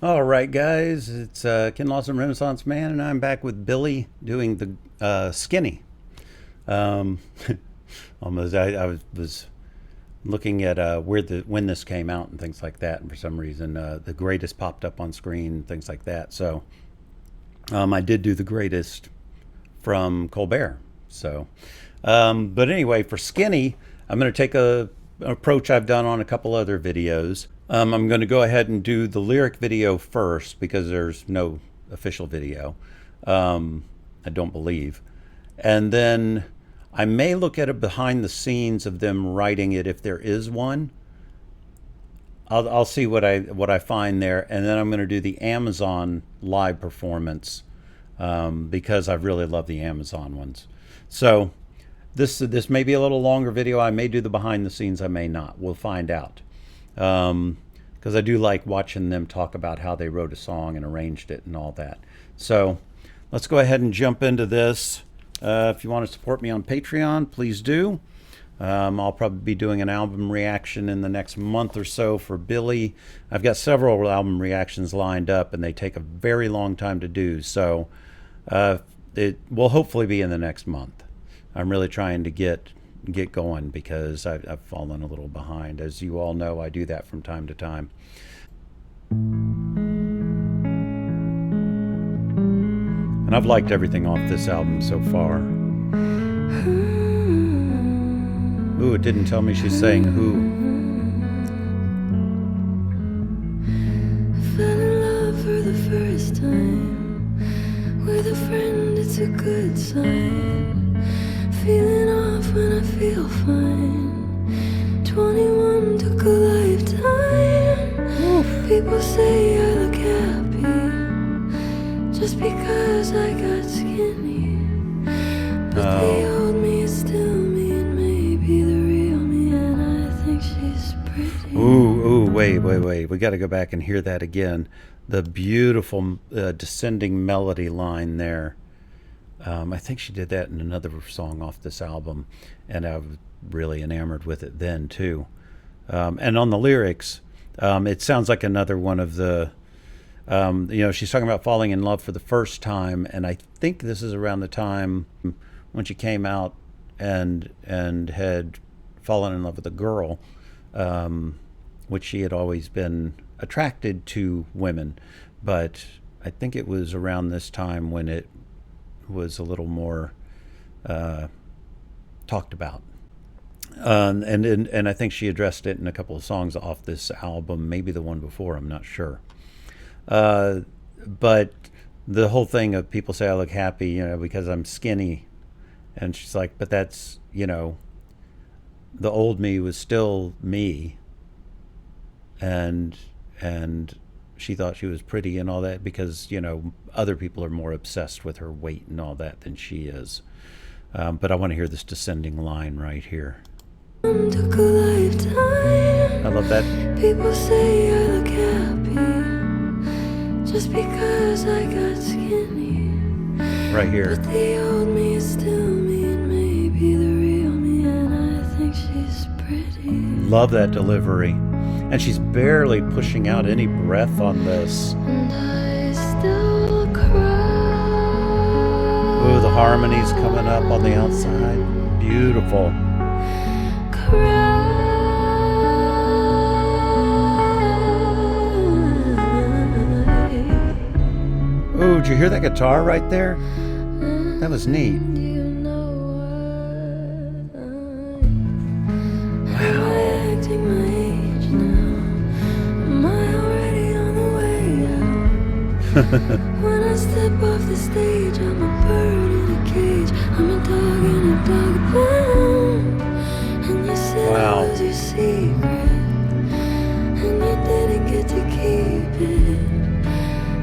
All right, guys, it's Ken Lawson, Renaissance Man, and I'm back with Billy doing the Skinny. Um, almost, I was looking at when this came out and things like that, and for some reason, the greatest popped up on screen, things like that. So I did do the greatest from Colbert. So, but anyway, for Skinny, I'm going to take an approach I've done on a couple other videos. I'm going to go ahead and do the lyric video first because there's no official video. I don't believe. And then I may look at a behind the scenes of them writing it if there is one. I'll see what I find there, and then I'm going to do the Amazon live performance because I really love the Amazon ones. So this may be a little longer video. I may do the behind the scenes. I may not. We'll find out. Because I do like watching them talk about how they wrote a song and arranged it and all that. So let's go ahead and jump into this. If you want to support me on Patreon, please do. I'll probably be doing an album reaction in the next month or so for Billy. I've got several album reactions lined up, and they take a very long time to do. So it will hopefully be in the next month. I'm really trying to get going because I've fallen a little behind. As you all know, I do that from time to time. And I've liked everything off this album so far. Ooh, it didn't tell me she's saying who. I fell in love for the first time. With a friend, it's a good sign. Feeling off when I feel fine. 21 took a lifetime. Oof. People say I look happy just because I got skinny. But the old me is still me, and maybe the real me, and I think she's pretty. Ooh, wait. We got to go back and hear that again. The beautiful descending melody line there. I think she did that in another song off this album, and I was really enamored with it then too. And on the lyrics, it sounds like another one of the, she's talking about falling in love for the first time, and I think this is around the time when she came out and had fallen in love with a girl, which she had always been attracted to women, but I think it was around this time when it was a little more talked about, and I think she addressed it in a couple of songs off this album, maybe the one before, I'm not sure. But the whole thing of people say I look happy, because I'm skinny, and she's like, but that's, the old me was still me, and she thought she was pretty and all that because, other people are more obsessed with her weight and all that than she is. But I want to hear this descending line right here. Took a lifetime. I love that. People say I look happy just because I got skinny. Right here. But the old me is still me, and maybe the real me, and I think she's pretty. Love that delivery. And she's barely pushing out any breath on this. And I still cry. Ooh, the harmonies coming up on the outside. Beautiful. Ooh, did you hear that guitar right there? That was neat. When I step off the stage, I'm a bird in a cage. I'm a dog in a dog pound. And you said Wow. it was your secret, and you didn't get to keep it.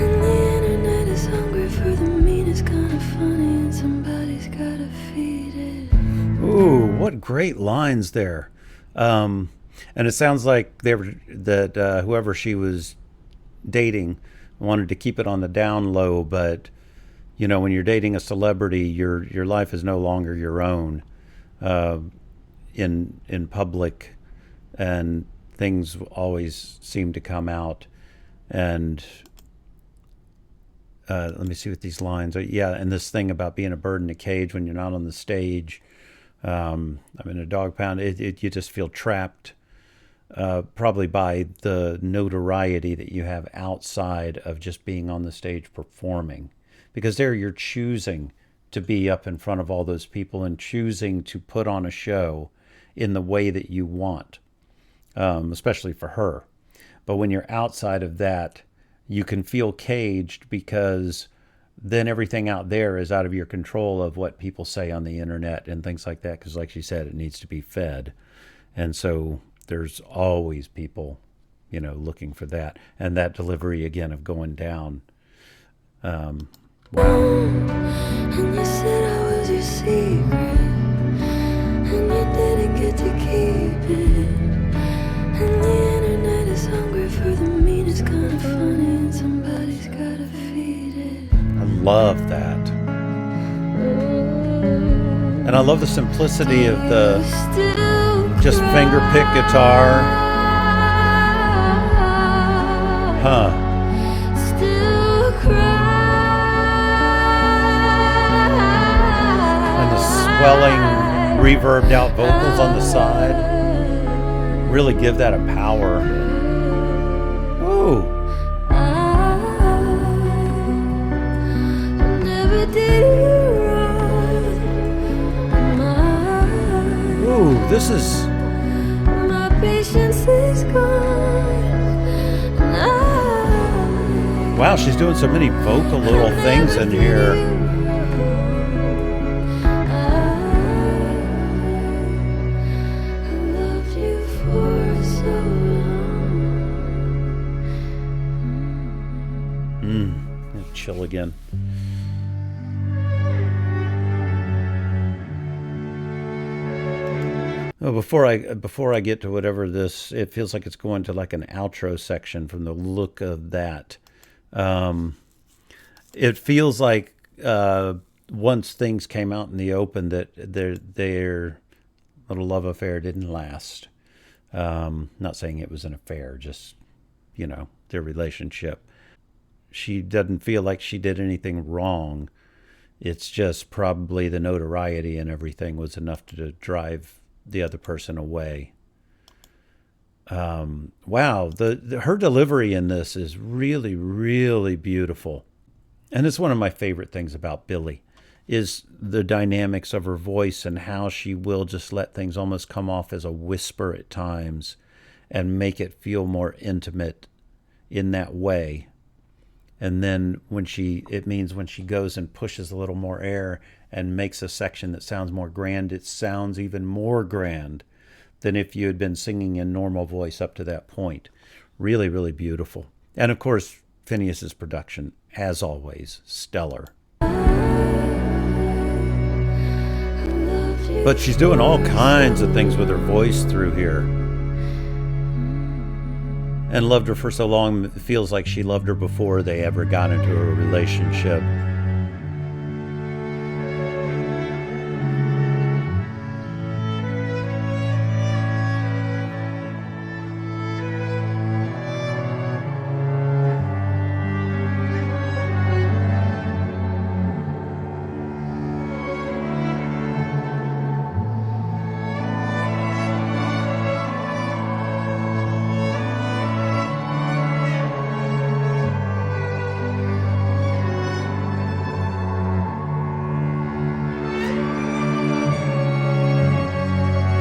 And the internet is hungry for the meanest kind of funny, and somebody's gotta feed it. Ooh, what great lines there. And it sounds like whoever she was dating wanted to keep it on the down low, but when you're dating a celebrity, your life is no longer your own in public, and things always seem to come out. And let me see what these lines are. Yeah, and this thing about being a bird in a cage when you're not on the stage. I'm in a dog pound. You just feel trapped, probably by the notoriety that you have outside of just being on the stage performing. Because there you're choosing to be up in front of all those people and choosing to put on a show in the way that you want, especially for her. But when you're outside of that, you can feel caged because then everything out there is out of your control of what people say on the internet and things like that. Because like she said, it needs to be fed. And so there's always people, looking for that. And that delivery, again, of going down. Wow. And you said I was your secret, and you didn't get to keep it. And the internet is hungry for the meanest kind of funny, and somebody's gotta feed it. I love that. And I love the simplicity of the just finger pick guitar. Still cry. And the swelling, reverbed out vocals on the side really give that a power. Woo! Never did you wrong. Ooh, this is... My patience is gone. Wow, she's doing so many vocal little things in here. Chill again. Oh, before I get to whatever this, it feels like it's going to like an outro section from the look of that. It feels like once things came out in the open that their little love affair didn't last. Not saying it was an affair, just their relationship. She doesn't feel like she did anything wrong. It's just probably the notoriety and everything was enough to drive the other person away. Wow, her delivery in this is really, really beautiful. And it's one of my favorite things about Billie is the dynamics of her voice and how she will just let things almost come off as a whisper at times and make it feel more intimate in that way. And then when she goes and pushes a little more air and makes a section that sounds more grand, it sounds even more grand than if you had been singing in normal voice up to that point. Really, really beautiful. And of course, Phineas's production, as always, stellar. But she's doing all kinds of things with her voice through here. And loved her for so long, it feels like she loved her before they ever got into a relationship.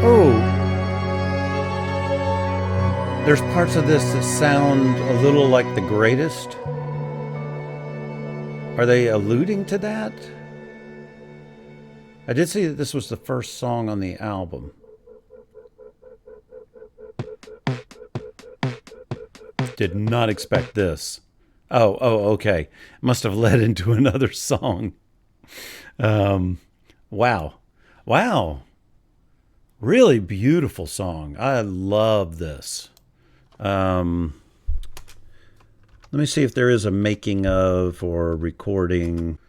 Oh, there's parts of this that sound a little like the greatest. Are they alluding to that? I did see that this was the first song on the album. Did not expect this. Oh, okay. Must have led into another song. Wow. Really beautiful song. I love this. Let me see if there is a making of or recording.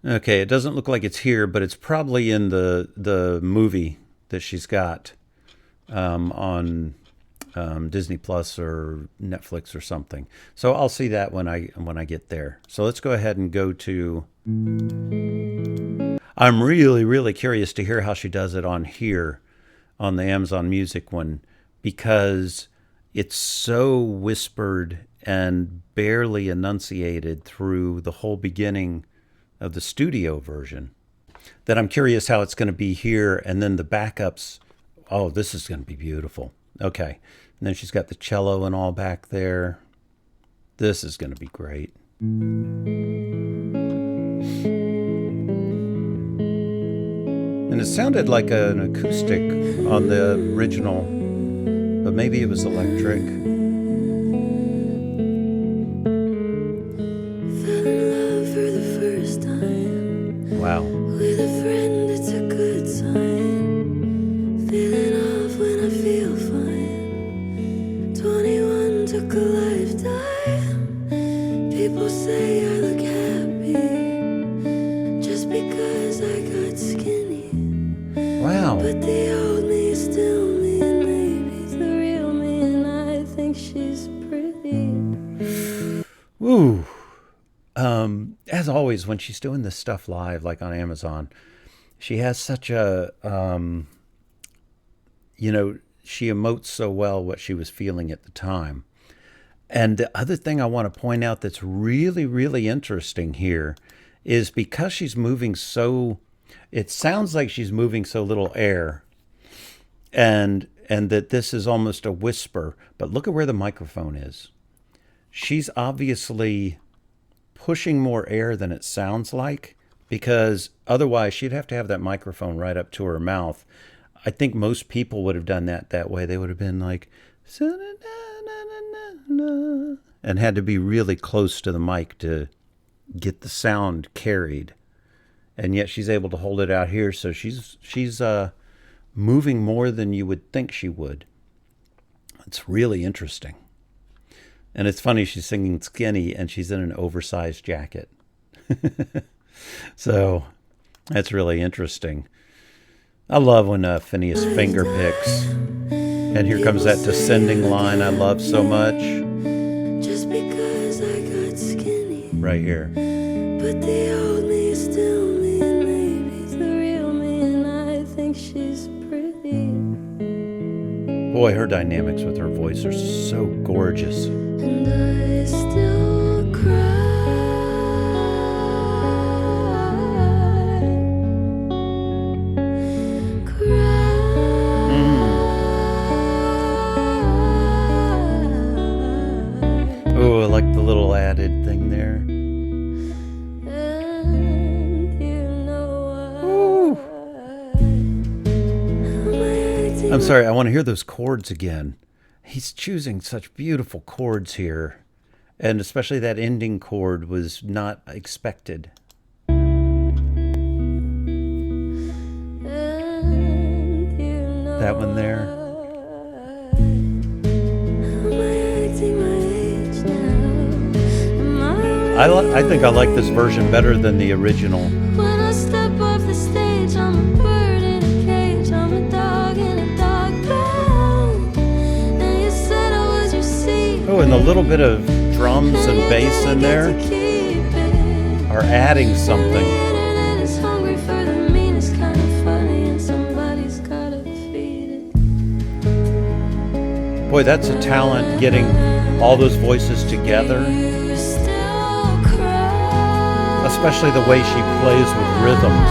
Okay, it doesn't look like it's here, but it's probably in the movie that she's got on Disney Plus or Netflix or something. So I'll see that when I get there. So let's go ahead and go to. I'm really, really curious to hear how she does it on here, on the Amazon Music one, because it's so whispered and barely enunciated through the whole beginning of the studio version that I'm curious how it's going to be here. And then the backups. Oh, this is going to be beautiful. Okay. And then she's got the cello and all back there. This is going to be great. And it sounded like an acoustic on the original, but maybe it was electric. Fell in love for the first time. Wow. With a friend, it's a good sign. Feeling off when I feel fine. 21 took a lifetime. People say I look happy just because I got skinny. Wow. But the old me is still me, and maybe the real me, and I think she's pretty. Woo. As always, when she's doing this stuff live, like on Amazon, she has such a, she emotes so well what she was feeling at the time. And the other thing I want to point out that's really, really interesting here is because she's moving so, it sounds like she's moving so little air, and that this is almost a whisper, but look at where the microphone is. She's obviously pushing more air than it sounds like, because otherwise she'd have to have that microphone right up to her mouth. I think most people would have done that way. They would have been like, and had to be really close to the mic to get the sound carried. And yet she's able to hold it out here, so she's moving more than you would think she would. It's really interesting. And it's funny, she's singing Skinny and she's in an oversized jacket. So that's really interesting. I love when Phineas finger picks. And here comes that descending line I love so much. Just because I got skinny. Right here. But the old me is still me, and maybe the real me, and I think she's pretty. Boy, her dynamics with her voice are so gorgeous. And I still cry. Oh, I like the little added thing there. And you know why. I'm sorry, I want to hear those chords again. He's choosing such beautiful chords here. And especially that ending chord was not expected. That one there. I think I like this version better than the original. When I step off the stage, I'm a bird in a cage, I'm a dog in a dog pound. And you said I was your secret. Oh, and the little bit of drums and bass in there are adding something. Boy, that's a talent, getting all those voices together. Especially the way she plays with rhythms.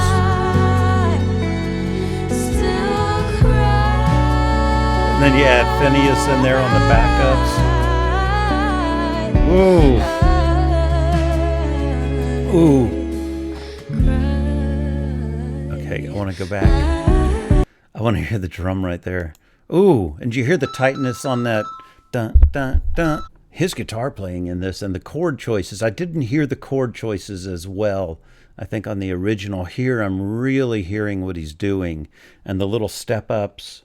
And then you add Phineas in there on the backups. Ooh. Okay, I want to go back. I want to hear the drum right there. Ooh, and you hear the tightness on that dun dun dun. His guitar playing in this and the chord choices. I didn't hear the chord choices as well, I think, on the original. Here I'm really hearing what he's doing, and the little step ups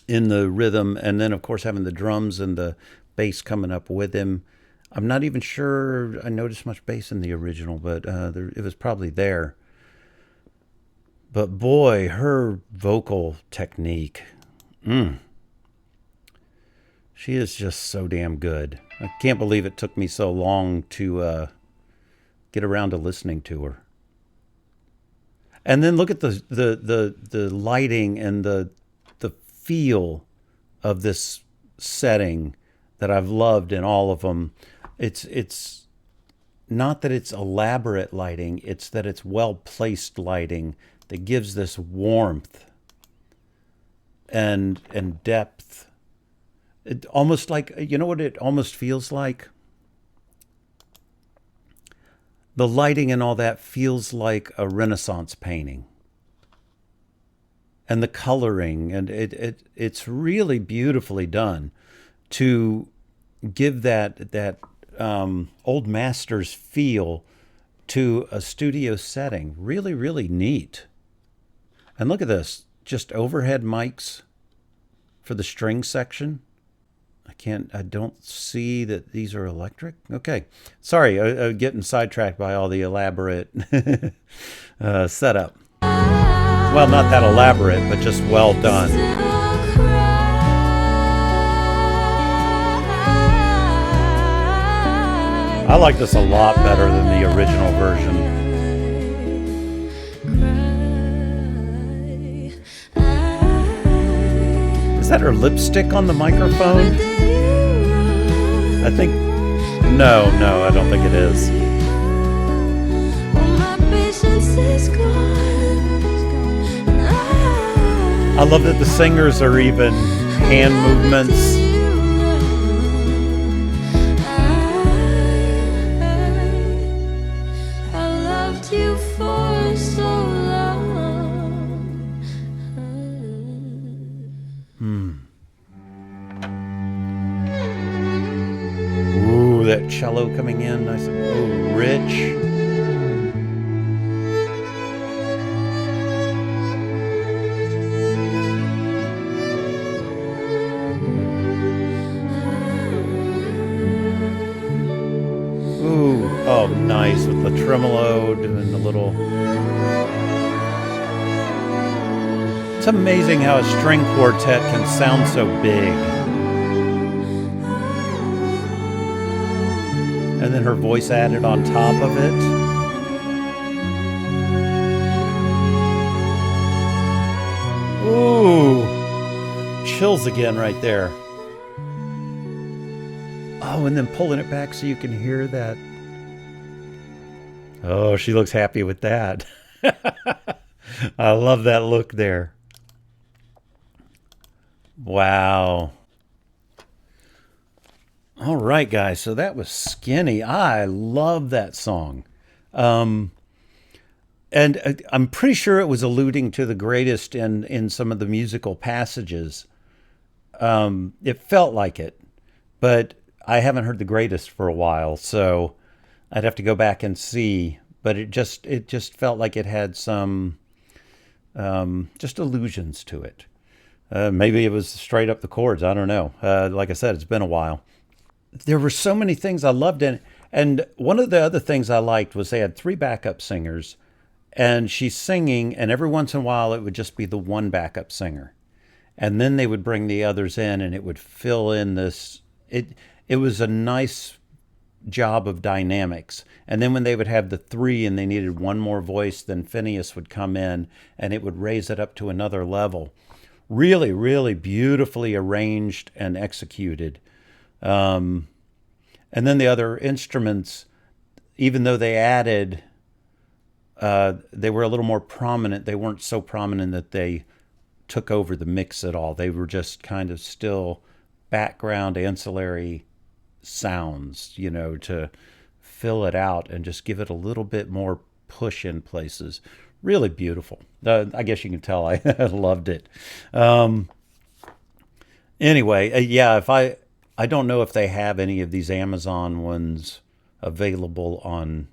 in the rhythm, and then of course having the drums and the bass coming up with him. I'm not even sure I noticed much bass in the original, but it was probably there. But boy, her vocal technique. She is just so damn good. I can't believe it took me so long to get around to listening to her. And then look at the lighting and the feel of this setting that I've loved in all of them. It's not that it's elaborate lighting, it's that it's well placed lighting that gives this warmth and depth. It almost like, you know what it almost feels like? The lighting and all that feels like a Renaissance painting. And the coloring, and it's really beautifully done to give that old masters feel to a studio setting. Really, really neat. And look at this, just overhead mics for the string section. I don't see that these are electric. Okay. Sorry, I'm getting sidetracked by all the elaborate setup. Well, not that elaborate, but just well done. I like this a lot better than the original version. Is that her lipstick on the microphone? I think, no, I don't think it is. I love that the singers are even hand movements. I loved you for so long. Ooh, that cello coming in, nice. Ooh, rich. Ooh, oh, nice with the tremolo doing the little. It's amazing how a string quartet can sound so big. And then her voice added on top of it. Ooh, chills again right there. Oh, and then pulling it back so you can hear that. Oh, she looks happy with that. I love that look there. Wow. All right, guys. So that was Skinny. I love that song. And I'm pretty sure it was alluding to the greatest in some of the musical passages. It felt like it, but I haven't heard the greatest for a while, so I'd have to go back and see. But it just felt like it had some just allusions to it. Maybe it was straight up the chords. I don't know. Like I said, it's been a while. There were so many things I loved in it. And one of the other things I liked was they had 3 backup singers, and she's singing, and every once in a while it would just be the one backup singer. And then they would bring the others in, and it would fill in this. It was a nice job of dynamics. And then when they would have the 3 and they needed one more voice, then Phineas would come in, and it would raise it up to another level. Really, really beautifully arranged and executed. And then the other instruments, even though they added, they were a little more prominent. They weren't so prominent that they took over the mix at all. They were just kind of still background ancillary sounds, to fill it out and just give it a little bit more push in places. Really beautiful. I guess you can tell I loved it. Anyway, yeah, I don't know if they have any of these Amazon ones available on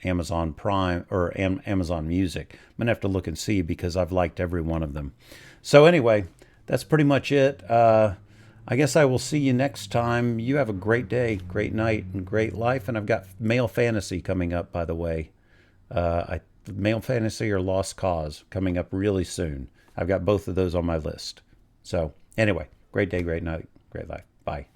Amazon Prime or Amazon Music. I'm going to have to look and see because I've liked every one of them. So anyway, that's pretty much it. I guess I will see you next time. You have a great day, great night, and great life. And I've got Male Fantasy coming up, by the way. Male Fantasy or Lost Cause coming up really soon. I've got both of those on my list. So anyway, great day, great night, great life. Bye.